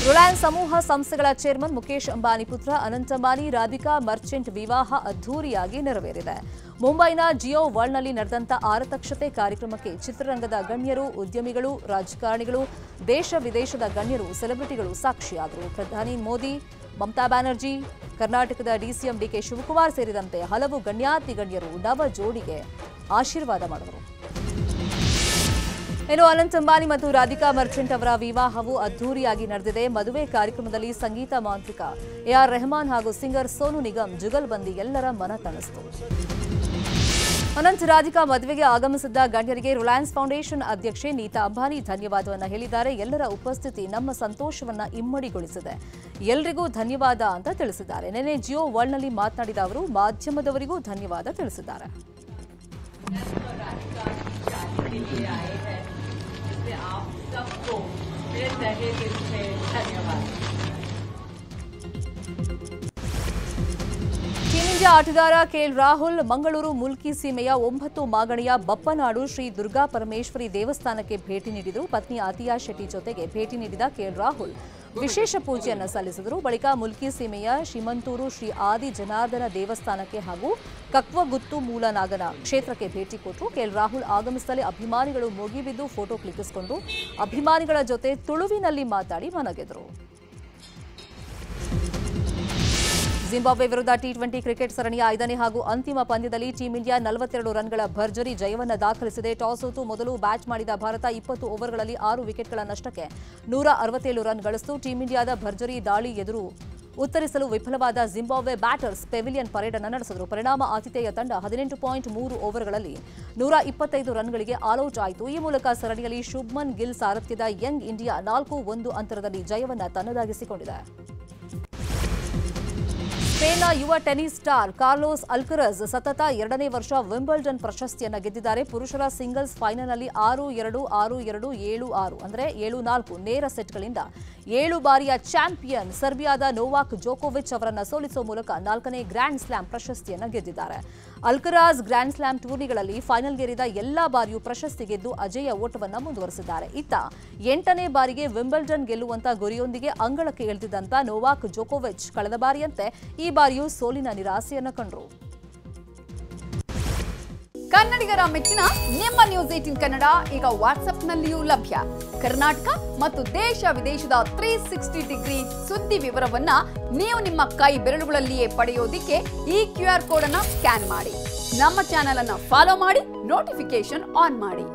ರಿಲಯನ್ಸ್ ಸಮೂಹ ಸಂಸ್ಥೆಗಳ ಚೇರ್ಮನ್ ಮುಖೇಶ್ ಅಂಬಾನಿ ಪುತ್ರ ಅನಂತ್ ಅಂಬಾನಿ ರಾಧಿಕಾ ಮರ್ಚೆಂಟ್ ವಿವಾಹ ಅದ್ದೂರಿಯಾಗಿ ನೆರವೇರಿದೆ. ಮುಂಬೈನ ಜಿಯೋ ವರ್ಲ್ಡ್ನಲ್ಲಿ ನಡೆದಂತ ಆರತಕ್ಷತೆ ಕಾರ್ಯಕ್ರಮಕ್ಕೆ ಚಿತ್ರರಂಗದ ಗಣ್ಯರು, ಉದ್ಯಮಿಗಳು, ರಾಜಕಾರಣಿಗಳು, ದೇಶ ವಿದೇಶದ ಗಣ್ಯರು, ಸೆಲೆಬ್ರಿಟಿಗಳು ಸಾಕ್ಷಿಯಾದರು. ಪ್ರಧಾನಿ ಮೋದಿ, ಮಮತಾ ಬ್ಯಾನರ್ಜಿ, ಕರ್ನಾಟಕದ ಡಿಸಿಎಂ ಡಿಕೆ ಶಿವಕುಮಾರ್ ಸೇರಿದಂತೆ ಹಲವು ಗಣ್ಯಾತಿ ಗಣ್ಯರು ನವ ಜೋಡಿಗೆ ಆಶೀರ್ವಾದ ಮಾಡಿದರು. ಇನ್ನು ಅನಂತ್ ಅಂಬಾನಿ ಮತ್ತು ರಾಧಿಕಾ ಮರ್ಚೆಂಟ್ ಅವರ ವಿವಾಹವು ಅದ್ದೂರಿಯಾಗಿ ನಡೆದಿದೆ. ಮದುವೆ ಕಾರ್ಯಕ್ರಮದಲ್ಲಿ ಸಂಗೀತ ಮಾಂತ್ರಿಕ ಎಆರ್ ರೆಹಮಾನ್ ಹಾಗೂ ಸಿಂಗರ್ ಸೋನು ನಿಗಮ್ ಜುಗಲ್ಬಂದಿ ಎಲ್ಲರ ಮನ ತಣಿಸಿತು. ಅನಂತ್ ರಾಧಿಕಾ ಮದುವೆಗೆ ಆಗಮಿಸಿದ್ದ ಗಣ್ಯರಿಗೆ ರಿಲಯನ್ಸ್ ಫೌಂಡೇಶನ್ ಅಧ್ಯಕ್ಷೆ ನೀತಾ ಅಂಬಾನಿ ಧನ್ಯವಾದವನ್ನು ಹೇಳಿದ್ದಾರೆ. ಎಲ್ಲರ ಉಪಸ್ಥಿತಿ ನಮ್ಮ ಸಂತೋಷವನ್ನ ಇಮ್ಮಡಿಗೊಳಿಸಿದೆ. ಎಲ್ಲರಿಗೂ ಧನ್ಯವಾದ ಅಂತ ತಿಳಿಸಿದ್ದಾರೆ. ನಿನ್ನೆ ಜಿಯೋ ವರ್ಲ್ಡ್ನಲ್ಲಿ ಮಾತನಾಡಿದ ಅವರು ಮಾಧ್ಯಮದವರಿಗೂ ಧನ್ಯವಾದ ತಿಳಿಸಿದ್ದಾರೆ. ಟೀಂ ಇಂಡಿಯಾ ಆಟಗಾರ ಕೆಎಲ್ ರಾಹುಲ್ ಮಂಗಳೂರು ಮುಲ್ಕಿ ಸೀಮೆಯ 9 ಮಾಗಣಿಯ ಬಪ್ಪನಾಡು ಶ್ರೀ ದುರ್ಗಾ ಪರಮೇಶ್ವರಿ ದೇವಸ್ಥಾನಕ್ಕೆ ಭೇಟಿ ನೀಡಿದರು. ಪತ್ನಿ ಆತಿಯಾ ಶೆಟ್ಟಿ ಜೊತೆಗೆ ಭೇಟಿ ನೀಡಿದ ಕೆಎಲ್ ರಾಹುಲ್ ವಿಶೇಷ ಪೂಜೆಯನ್ನು ಸಲ್ಲಿಸಿದರು. ಬಳಿಕ ಮುಲ್ಕಿ ಸೀಮೆಯ ಶ್ರೀಮಂತೂರು ಶ್ರೀ ಆದಿ ಜನಾರ್ದನ ದೇವಸ್ಥಾನಕ್ಕೆ ಹಾಗೂ ಕಕ್ವಗುತ್ತು ಮೂಲನಾಗನ ಕ್ಷೇತ್ರಕ್ಕೆ ಭೇಟಿ ಕೊಟ್ಟರು. ಕೆಎಲ್ ರಾಹುಲ್ ಆಗಮಿಸಲೇ ಅಭಿಮಾನಿಗಳು ಮುಗಿಬಿದ್ದು ಫೋಟೋ ಕ್ಲಿಕ್ಕಿಸಿಕೊಂಡು ಅಭಿಮಾನಿಗಳ ಜೊತೆ ತುಳುವಿನಲ್ಲಿ ಮಾತಾಡಿ ಮನಗೆದರು. ಜಿಂಬಾಬ್ವೆ ವಿರುದ್ಧ ಟಿ20 ಕ್ರಿಕೆಟ್ ಸರಣಿಯ 5ನೇ ಹಾಗೂ ಅಂತಿಮ ಪಂದ್ಯದಲ್ಲಿ ಟೀಂ ಇಂಡಿಯಾ 42 ರನ್ಗಳ ಭರ್ಜರಿ ಜಯವನ್ನು ದಾಖಲಿಸಿದೆ. ಟಾಸ್ ಸೋತು ಮೊದಲು ಬ್ಯಾಟ್ ಮಾಡಿದ ಭಾರತ 20 ಓವರ್ಗಳಲ್ಲಿ 6 ವಿಕೆಟ್ಗಳ ನಷ್ಟಕ್ಕೆ 167 ರನ್ ಗಳಿಸಿತು. ಟೀಂ ಇಂಡಿಯಾದ ಭರ್ಜರಿ ದಾಳಿ ಎದುರು ಉತ್ತರಿಸಲು ವಿಫಲವಾದ ಜಿಂಬಾಬ್ವೆ ಬ್ಯಾಟರ್ಸ್ ಪೆವಿಲಿಯನ್ ಪರೇಡ್ ಅನ್ನು ನಡೆಸಿದರು. ಪರಿಣಾಮ ಆತಿಥೇಯ ತಂಡ 18.3 ಓವರ್ಗಳಲ್ಲಿ 125 ರನ್ಗಳಿಗೆ ಆಲ್ಔಟ್ ಆಯಿತು. ಈ ಮೂಲಕ ಸರಣಿಯಲ್ಲಿ ಶುಭ್ಮನ್ ಗಿಲ್ ಸಾರಥ್ಯದ ಯಂಗ್ ಇಂಡಿಯಾ 4-1 ಅಂತರದಲ್ಲಿ ಜಯವನ್ನು ತನ್ನದಾಗಿಸಿಕೊಂಡಿದೆ. ಸ್ಪೇನ್ನ ಯುವ ಟೆನ್ನಿಸ್ ಸ್ಟಾರ್ ಕಾರ್ಲೋಸ್ ಅಲ್ಕರಸ್ ಸತತ 2ನೇ ವರ್ಷ ವಿಂಬಲ್ಡನ್ ಪ್ರಶಸ್ತಿಯನ್ನು ಗೆದ್ದಿದ್ದಾರೆ. ಪುರುಷರ ಸಿಂಗಲ್ಸ್ ಫೈನಲ್ನಲ್ಲಿ 6-2, 6-2, 7-6 ಅಂದರೆ 7-4 ನೇರ ಸೆಟ್ಗಳಿಂದ 7 ಬಾರಿಯ ಚಾಂಪಿಯನ್ ಸರ್ಬಿಯಾದ ನೋವಾಕ್ ಜೋಕೋವಿಚ್ ಅವರನ್ನು ಸೋಲಿಸುವ ಮೂಲಕ 4ನೇ ಗ್ರ್ಯಾಂಡ್ ಸ್ಲಾಮ್ ಪ್ರಶಸ್ತಿಯನ್ನು ಗೆದ್ದಿದ್ದಾರೆ. ಅಲ್ಕರಾಜ್ ಗ್ರ್ಯಾಂಡ್ ಸ್ಲಾಮ್ ಟೂರ್ನಿಗಳಲ್ಲಿ ಫೈನಲ್ಗೇರಿದ ಎಲ್ಲಾ ಬಾರಿಯೂ ಪ್ರಶಸ್ತಿ ಗೆದ್ದು ಅಜೇಯ ಓಟವನ್ನು ಮುಂದುವರೆಸಿದ್ದಾರೆ. ಇತ್ತ 8ನೇ ಬಾರಿಗೆ ವಿಂಬಲ್ಡನ್ ಗೆಲ್ಲುವಂತ ಗುರಿಯೊಂದಿಗೆ ಅಂಗಳಕ್ಕೆ ಇಳಿದಿದ್ದಂತ ನೋವಾಕ್ ಜೋಕೋವಿಚ್ ಕಳೆದ ಬಾರಿಯಂತೆ ಈ ಬಾರಿಯೂ ಸೋಲಿನ ನಿರಾಸೆಯನ್ನು ಕಂಡರು. ಕನ್ನಡಿಗರ ಮೆಚ್ಚಿನ ನಿಮ್ಮ ನ್ಯೂಸ್ 18 ಕನ್ನಡ ಈಗ ವಾಟ್ಸ್ಆಪ್ನಲ್ಲಿಯೂ ಲಭ್ಯ. ಕರ್ನಾಟಕ ಮತ್ತು ದೇಶ ವಿದೇಶದ 360 ಡಿಗ್ರಿ ಸುದ್ದಿ ವಿವರವನ್ನ ನೀವು ನಿಮ್ಮ ಕೈ ಬೆರಳುಗಳಲ್ಲಿಯೇ ಪಡೆಯೋದಿಕ್ಕೆ ಈ QR ಕೋಡ್ ಅನ್ನು ಸ್ಕ್ಯಾನ್ ಮಾಡಿ. ನಮ್ಮ ಚಾನೆಲ್ ಅನ್ನು ಫಾಲೋ ಮಾಡಿ, ನೋಟಿಫಿಕೇಶನ್ ಆನ್ ಮಾಡಿ.